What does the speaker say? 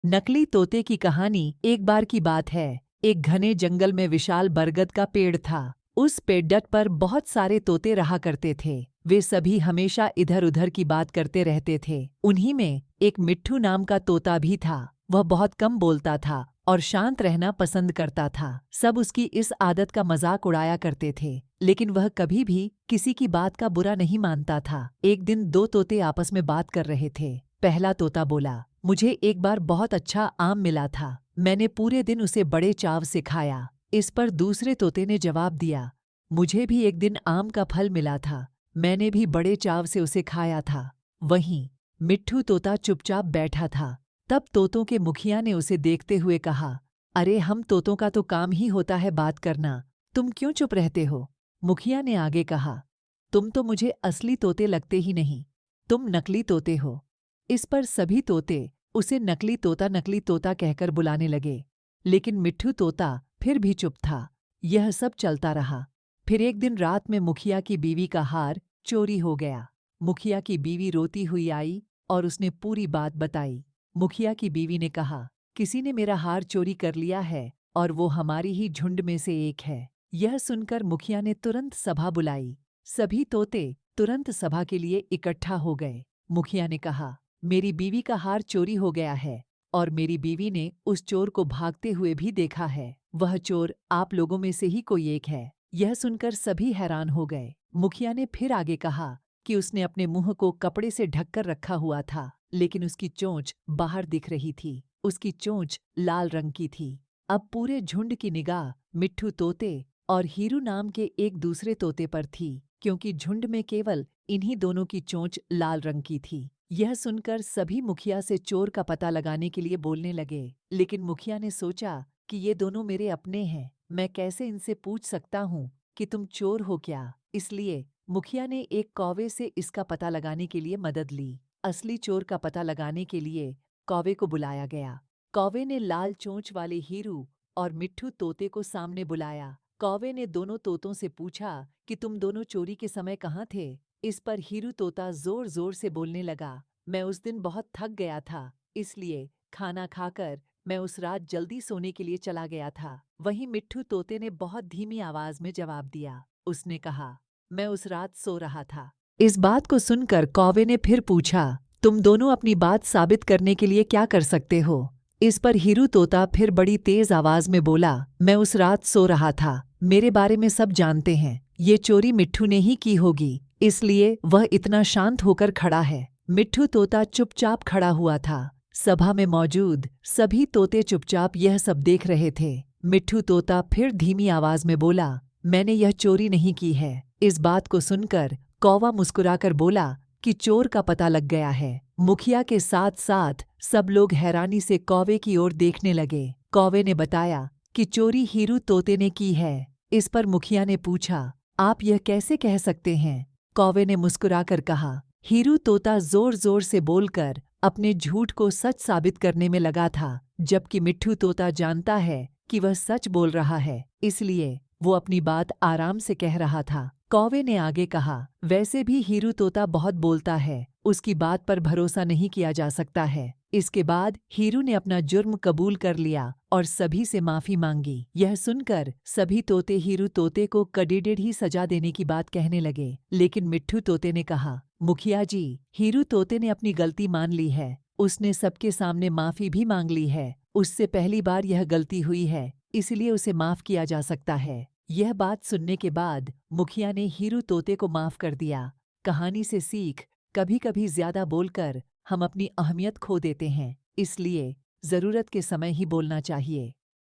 नकली तोते की कहानी। एक बार की बात है, एक घने जंगल में विशाल बरगद का पेड़ था। उस पेड़ पर बहुत सारे तोते रहा करते थे। वे सभी हमेशा इधर उधर की बात करते रहते थे। उन्हीं में एक मिट्ठू नाम का तोता भी था। वह बहुत कम बोलता था और शांत रहना पसंद करता था। सब उसकी इस आदत का मजाक उड़ाया करते थे, लेकिन वह कभी भी किसी की बात का बुरा नहीं मानता था। एक दिन दो तोते आपस में बात कर रहे थे। पहला तोता बोला, मुझे एक बार बहुत अच्छा आम मिला था। मैंने पूरे दिन उसे बड़े चाव से खाया। इस पर दूसरे तोते ने जवाब दिया, मुझे भी एक दिन आम का फल मिला था। मैंने भी बड़े चाव से उसे खाया था। वहीं मिट्ठू तोता चुपचाप बैठा था। तब तोतों के मुखिया ने उसे देखते हुए कहा, अरे हम तोतों का तो काम ही होता है बात करना, तुम क्यों चुप रहते हो? मुखिया ने आगे कहा, तुम तो मुझे असली तोते लगते ही नहीं, तुम नकली तोते हो। इस पर सभी तोते उसे नकली तोता कहकर बुलाने लगे। लेकिन मिट्ठू तोता फिर भी चुप था। यह सब चलता रहा। फिर एक दिन रात में मुखिया की बीवी का हार चोरी हो गया। मुखिया की बीवी रोती हुई आई और उसने पूरी बात बताई। मुखिया की बीवी ने कहा, किसी ने मेरा हार चोरी कर लिया है और वो हमारी ही झुंड में से एक है। यह सुनकर मुखिया ने तुरंत सभा बुलाई। सभी तोते तुरंत सभा के लिए इकट्ठा हो गए। मुखिया ने कहा, मेरी बीवी का हार चोरी हो गया है और मेरी बीवी ने उस चोर को भागते हुए भी देखा है। वह चोर आप लोगों में से ही कोई एक है। यह सुनकर सभी हैरान हो गए। मुखिया ने फिर आगे कहा कि उसने अपने मुंह को कपड़े से ढककर रखा हुआ था, लेकिन उसकी चोंच बाहर दिख रही थी। उसकी चोंच लाल रंग की थी। अब पूरे झुंड की निगाह मिट्ठू तोते और हीरू नाम के एक दूसरे तोते पर थी, क्योंकि झुंड में केवल इन्हीं दोनों की चोंच लाल रंग की थी। यह सुनकर सभी मुखिया से चोर का पता लगाने के लिए बोलने लगे, लेकिन मुखिया ने सोचा कि ये दोनों मेरे अपने हैं, मैं कैसे इनसे पूछ सकता हूँ कि तुम चोर हो क्या। इसलिए मुखिया ने एक कौवे से इसका पता लगाने के लिए मदद ली। असली चोर का पता लगाने के लिए कौवे को बुलाया गया। कौवे ने लाल चोंच वाले हीरू और मिट्ठू तोते को सामने बुलाया। कौवे ने दोनों तोतों से पूछा कि तुम दोनों चोरी के समय कहाँ थे। इस पर हीरू तोता जोर जोर से बोलने लगा, मैं उस दिन बहुत थक गया था, इसलिए खाना खाकर मैं उस रात जल्दी सोने के लिए चला गया था। वहीं मिट्ठू तोते ने बहुत धीमी आवाज में जवाब दिया। उसने कहा, मैं उस रात सो रहा था। इस बात को सुनकर कौवे ने फिर पूछा, तुम दोनों अपनी बात साबित करने के लिए क्या कर सकते हो? इस पर हीरू तोता फिर बड़ी तेज आवाज में बोला, मैं उस रात सो रहा था, मेरे बारे में सब जानते हैं, ये चोरी मिट्ठू ने ही की होगी, इसलिए वह इतना शांत होकर खड़ा है। मिट्ठू तोता चुपचाप खड़ा हुआ था। सभा में मौजूद सभी तोते चुपचाप यह सब देख रहे थे। मिट्ठू तोता फिर धीमी आवाज में बोला, मैंने यह चोरी नहीं की है। इस बात को सुनकर कौवा मुस्कुराकर बोला कि चोर का पता लग गया है। मुखिया के साथ साथ सब लोग हैरानी से कौवे की ओर देखने लगे। कौवे ने बताया कि चोरी हीरू तोते ने की है। इस पर मुखिया ने पूछा, आप यह कैसे कह सकते हैं? कौवे ने मुस्कुराकर कहा, हीरू तोता जोर जोर से बोलकर अपने झूठ को सच साबित करने में लगा था, जबकि मिट्ठू तोता जानता है कि वह सच बोल रहा है, इसलिए वो अपनी बात आराम से कह रहा था। कौवे ने आगे कहा, वैसे भी हीरू तोता बहुत बोलता है, उसकी बात पर भरोसा नहीं किया जा सकता है। इसके बाद हीरू ने अपना जुर्म कबूल कर लिया और सभी से माफी मांगी। यह सुनकर सभी तोते हीरू तोते को कड़ीडेढ़ ही सजा देने की बात कहने लगे, लेकिन मिट्ठू तोते ने कहा, मुखिया जी, हीरू तोते ने अपनी गलती मान ली है, उसने सबके सामने माफी भी मांग ली है। उससे पहली बार यह गलती हुई है, इसलिए उसे माफ किया जा सकता है। यह बात सुनने के बाद मुखिया ने हीरू तोते को माफ कर दिया। कहानी से सीख, कभी कभी ज्यादा बोलकर हम अपनी अहमियत खो देते हैं, इसलिए जरूरत के समय ही बोलना चाहिए।